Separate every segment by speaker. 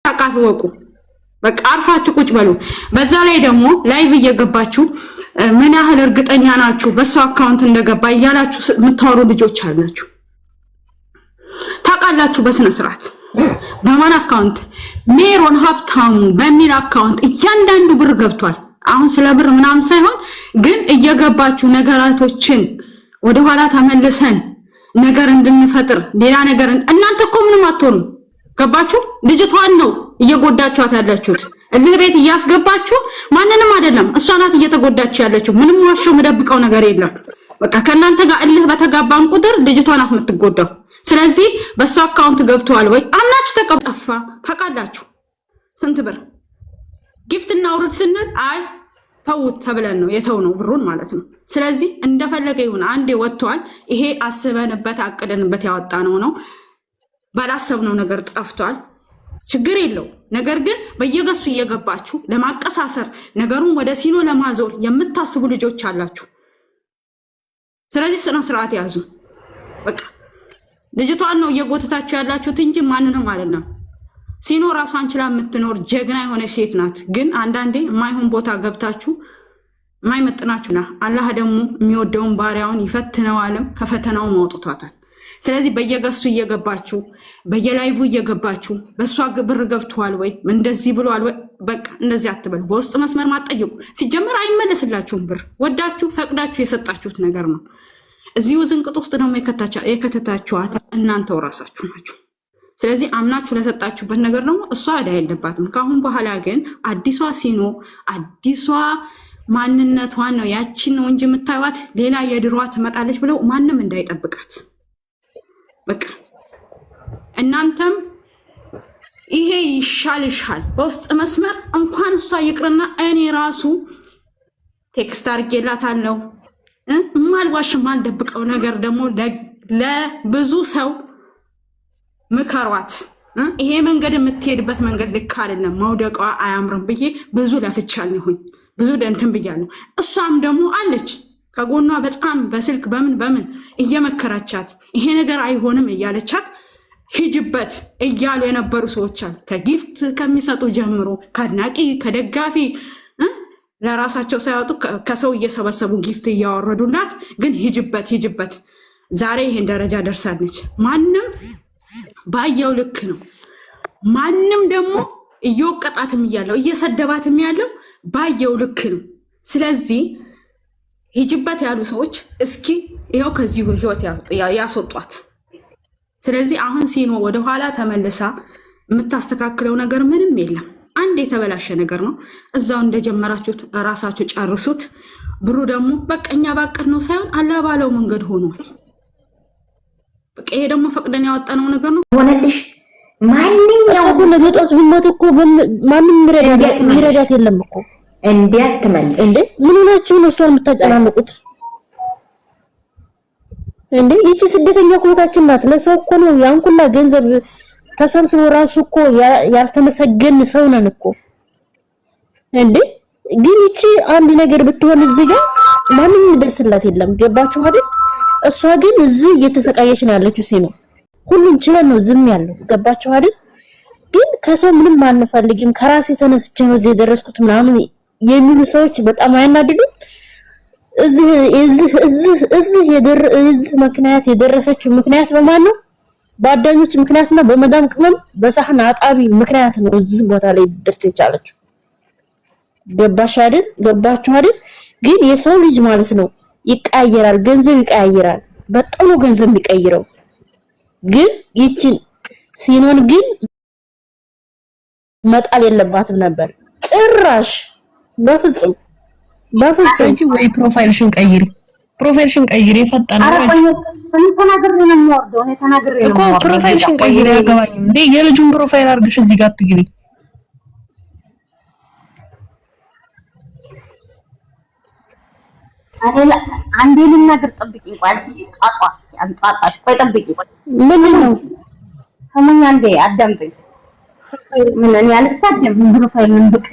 Speaker 1: ታቃፈቁ በቃ አርፋችሁ ቁጭ በሉ። በዛ ላይ ደግሞ ላይቭ እየገባችሁ ምን ያህል እርግጠኛ ናችሁ በሷ አካውንት እንደገባ እያላችሁ የምታወሩ ልጆች አላችሁ። ታውቃላችሁ በስነ ስርዓት በማን አካውንት ሜሮን ሀብታሙ በሚል አካውንት እያንዳንዱ ብር ገብቷል። አሁን ስለ ብር ምናምን ሳይሆን ግን እየገባችሁ ነገራቶችን ወደ ኋላ ተመልሰን ነገር እንድንፈጥር ሌላ ነገር እናንተ እኮ ምንም አትሆኑ። ገባችሁ? ልጅቷን ነው እየጎዳችኋት ያላችሁት። እልህ ቤት እያስገባችሁ ማንንም አይደለም እሷ ናት እየተጎዳችሁ ያለችው። ምንም ዋሽው መደብቀው ነገር የለም። በቃ ከናንተ ጋር እልህ በተጋባን ቁጥር ልጅቷ ናት የምትጎዳው። ስለዚህ በሷ አካውንት ገብቷል ወይ አምናችሁ ተቀጠፋ ታውቃላችሁ። ስንት ብር ጊፍት እናውርድ ስንል አይ ተውት ተብለን ነው የተውነው ብሩን ማለት ነው። ስለዚህ እንደፈለገ ይሁን አንዴ ወጥቷል። ይሄ አስበንበት አቅደንበት ያወጣነው ነው። ባላሰብነው ነገር ጠፍቷል። ችግር የለው። ነገር ግን በየገሱ እየገባችሁ ለማቀሳሰር ነገሩን ወደ ሲኖ ለማዞር የምታስቡ ልጆች አላችሁ። ስለዚህ ስነ ስርዓት ያዙ። በቃ ልጅቷን ነው እየጎተታችሁ ያላችሁት እንጂ ማንንም አይደለም። ሲኖ ራሷን ችላ የምትኖር ጀግና የሆነች ሴት ናት። ግን አንዳንዴ የማይሆን ቦታ ገብታችሁ የማይመጥናችሁና አላህ ደግሞ የሚወደውን ባሪያውን ይፈትነዋልም ከፈተናው ማውጥቷታል። ስለዚህ በየገሱ እየገባችሁ በየላይቭ እየገባችሁ በሷ ብር ገብቷል ወይ እንደዚህ ብሏል ወይ በቃ እንደዚህ አትበሉ። በውስጥ መስመር ማጠየቁ ሲጀመር አይመለስላችሁም። ብር ወዳችሁ ፈቅዳችሁ የሰጣችሁት ነገር ነው። እዚሁ ዝንቅጥ ውስጥ ደግሞ የከተታችኋት እናንተው ራሳችሁ ናችሁ። ስለዚህ አምናችሁ ለሰጣችሁበት ነገር ደግሞ እሷ ዕዳ የለባትም። ከአሁን በኋላ ግን አዲሷ ሲኖ አዲሷ ማንነቷን ነው ያቺን ነው እንጂ የምታዩት ሌላ የድሯ ትመጣለች ብለው ማንም እንዳይጠብቃት። በቃ እናንተም ይሄ ይሻልሻል በውስጥ መስመር እንኳን እሷ ይቅርና እኔ ራሱ ቴክስት አድርጌላታለሁ። ማልዋሽ ማልደብቀው ነገር ደግሞ ለብዙ ሰው ምከሯት። ይሄ መንገድ የምትሄድበት መንገድ ልክ አይደለም፣ መውደቋ አያምርም ብዬ ብዙ ለፍቻለሁኝ፣ ብዙ ደንትን ብያለሁ። እሷም ደግሞ አለች ከጎኗ በጣም በስልክ በምን እየመከረቻት ይሄ ነገር አይሆንም እያለቻት ሂጅበት እያሉ የነበሩ ሰዎች አሉ። ከጊፍት ከሚሰጡ ጀምሮ ከአድናቂ ከደጋፊ ለራሳቸው ሳይወጡ ከሰው እየሰበሰቡ ጊፍት እያወረዱላት ግን ሂጅበት ዛሬ ይሄን ደረጃ ደርሳለች። ማንም ባየው ልክ ነው። ማንም ደግሞ እየወቀጣትም እያለው እየሰደባትም ያለው ባየው ልክ ነው። ስለዚህ ሂጅበት ያሉ ሰዎች እስኪ ይኸው ከዚህ ህይወት ያስወጧት። ስለዚህ አሁን ሲኖ ወደኋላ ተመልሳ የምታስተካክለው ነገር ምንም የለም። አንድ የተበላሸ ነገር ነው። እዛው እንደጀመራችሁት ራሳችሁ ጨርሱት። ብሩ ደግሞ በቀኛ ባቀድ ነው ሳይሆን አላህ ባለው መንገድ ሆኗል። በቃ ይሄ ደግሞ ፈቅደን ያወጣነው ነገር ነው ሆነልሽ። ማንኛውም ለዘጣት ቢሞት እኮ ማንም ይረዳት የለም እኮ እንዴት ተመልሽ እንዴ? ምን ሆናችሁ ነው እሷን የምታጨናንቁት እንዴ? ይቺ ስደተኛ ኮታችን ናት። ለሰው እኮ ነው ያን ሁላ ገንዘብ ተሰብስቦ ራሱ እኮ ያልተመሰገን ሰው ነን እኮ እንዴ። ግን ይቺ አንድ ነገር ብትሆን እዚህ ጋር ማንም ይደርስላት የለም። ገባችሁ አይደል? እሷ ግን እዚህ እየተሰቃየች ነው ያለችው። ሲኖ ሁሉን ችለን ነው ዝም ያለው። ገባችሁ አይደል? ግን ከሰው ምንም አንፈልግም ከራሴ ተነስቼ ነው እዚህ የደረስኩት ምናምን የሚሉ ሰዎች በጣም አያናድዱም? እዚህ ምክንያት የደረሰችው ምክንያት በማን ነው? በአዳኞች ምክንያትና በመዳም ቅመም በሳህን አጣቢ ምክንያት ነው እዚህ ቦታ ላይ ደርስ የቻለችው። ገባችሁ አይደል? ግን የሰው ልጅ ማለት ነው ይቀያየራል፣ ገንዘብ ይቀያየራል። በጣም ነው ገንዘብ የሚቀይረው። ግን ይቺን ሲኖን ግን መጣል የለባትም ነበር ጭራሽ። በፍጹም አንቺ ወይ ፕሮፋይልሽን ቀይሪ ፈጣን ነው እኮ ፕሮፋይልሽን ቀይሪ። ያገባኝ እንዴ የልጁን ፕሮፋይል አድርግሽ እዚህ ጋር ትግሪ። አንዴ ልናገር ጠብቂኝ። ቆይ ጠብቂኝ። ምን ነው ሰሞኑን አንዴ አዳምጪኝ። ምን እኔ አልሳደም። ፕሮፋይል ምን ብቅ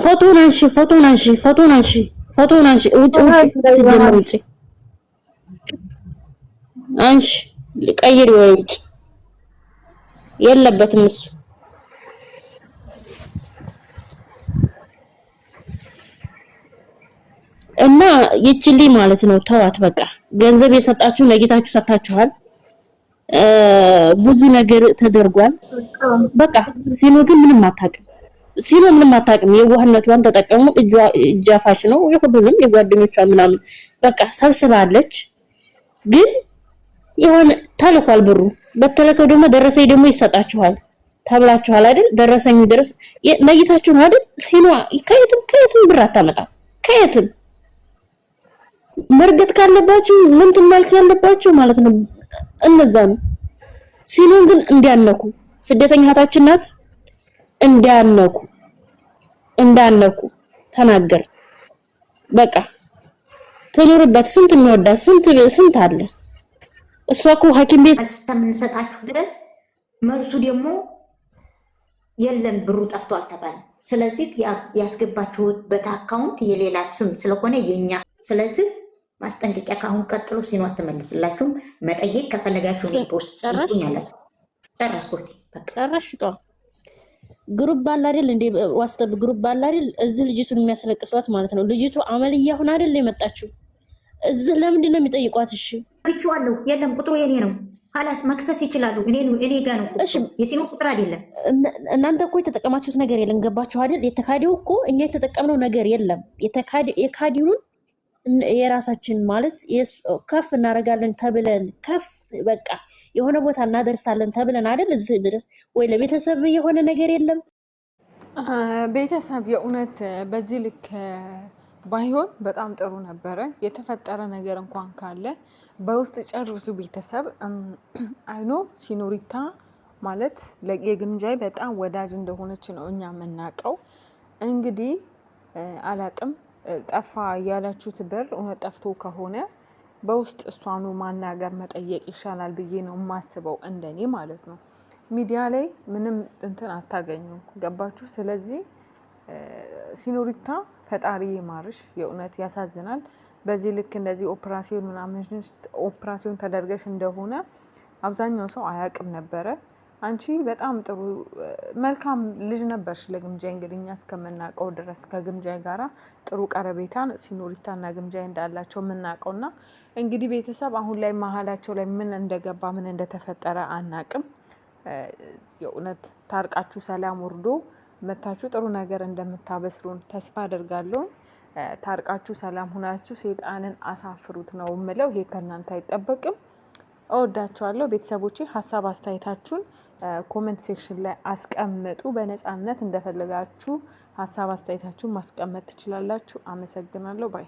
Speaker 1: ፎቶን አንሺ ውጭ ሲጀምር ውጭ አንሺ ቀይሪ ወይ ውጭ የለበትም እሱ
Speaker 2: እና ይችልኝ ማለት ነው ተዋት በቃ ገንዘብ የሰጣችሁ ለጌታችሁ ሰጣችኋል ብዙ ነገር ተደርጓል በቃ ሲኖ ግን ምንም አታውቅም ሲኖ ምንም አታውቅም የዋህነቷን ተጠቀሙ እጃፋሽ ነው የሁሉንም የጓደኞቿን ምናምን በቃ ሰብስባለች ግን የሆነ ተልኳል ብሩ በተለከው ደግሞ ደረሰኝ ደግሞ ይሰጣችኋል ተብላችኋል አይደል ደረሰኝ ድረስ ለይታችሁ አይደል ሲኖ ከየትም ብር አታመጣም ከየትም መርገጥ ካለባችሁ ምን ትመልክ ያለባችሁ ማለት ነው እነዛን ሲኖን ግን እንዲያነኩ ስደተኛ እህታችን ናት እንዳነኩ ተናገር በቃ ትኑርበት ስንት የሚወዳት ስንት አለ እሷ እኮ ሐኪም ቤት
Speaker 3: እስከምንሰጣችሁ ድረስ መልሱ ደግሞ የለም ብሩ ጠፍቷል ተባለ ስለዚህ ያስገባችሁበት አካውንት የሌላ ስም ስለሆነ የኛ ስለዚህ ማስጠንቀቂያ ካሁን ቀጥሎ ሲኖ አትመልስላችሁ መጠየቅ ከፈለጋችሁ ፖስት ይኛላችሁ ጨረስኩት በቃ
Speaker 2: ጨረሽቷ ግሩፕ ባል አይደል እንዴ ዋትስአፕ ግሩፕ ባል አይደል እዚህ ልጅቱን የሚያስለቅሷት ማለት ነው ልጅቱ አመልያ ሆነ አይደል የመጣችው እዚህ ለምንድን ነው የሚጠይቋት እሺ
Speaker 3: ግጭዋለሁ የለም ቁጥሩ የኔ ነው خلاص መክሰስ ይችላሉ እኔ ጋር ነው የሲኖ ቁጥር አይደለም
Speaker 2: እናንተ እኮ የተጠቀማችሁት ነገር የለም ገባችሁ አይደል የተካዲው እኮ እኛ የተጠቀምነው ነገር የለም የካዲውን የራሳችን ማለት ከፍ እናደርጋለን ተብለን ከፍ በቃ የሆነ ቦታ እናደርሳለን ተብለን አይደል እዚህ ድረስ ወይ ለቤተሰብ የሆነ ነገር የለም
Speaker 4: ቤተሰብ የእውነት በዚህ ልክ ባይሆን በጣም ጥሩ ነበረ የተፈጠረ ነገር እንኳን ካለ በውስጥ ጨርሱ ቤተሰብ አይኖ ሲኖሪታ ማለት የግምጃይ በጣም ወዳጅ እንደሆነች ነው እኛ የምናውቀው እንግዲህ አላቅም ጠፋ ያላችሁት ብር ጠፍቶ ከሆነ በውስጥ እሷኑ ማናገር መጠየቅ ይሻላል ብዬ ነው የማስበው እንደኔ ማለት ነው ሚዲያ ላይ ምንም እንትን አታገኙም ገባችሁ ስለዚህ ሲኖሪታ ፈጣሪ ይማርሽ የእውነት ያሳዝናል በዚህ ልክ እንደዚህ ኦፕራሲዮን ተደርገሽ እንደሆነ አብዛኛው ሰው አያውቅም ነበረ አንቺ በጣም ጥሩ መልካም ልጅ ነበርሽ ለግምጃይ እንግዲህ እኛ እስከምናውቀው ድረስ ከግምጃይ ጋራ ጥሩ ቀረቤታን ሲኖሪታና ግምጃይ እንዳላቸው የምናውቀውና እንግዲህ ቤተሰብ አሁን ላይ መሀላቸው ላይ ምን እንደገባ ምን እንደተፈጠረ አናውቅም የእውነት ታርቃችሁ ሰላም ወርዶ መታችሁ ጥሩ ነገር እንደምታበስሩን ተስፋ አደርጋለሁ ታርቃችሁ ሰላም ሆናችሁ ሰይጣንን አሳፍሩት ነው የምለው ይሄ ከናንተ አይጠበቅም እወዳችኋለሁ ቤተሰቦቼ ሐሳብ አስተያየታችሁን ኮሜንት ሴክሽን ላይ አስቀምጡ በነጻነት እንደፈለጋችሁ ሐሳብ አስተያየታችሁን ማስቀመጥ ትችላላችሁ አመሰግናለሁ ባይ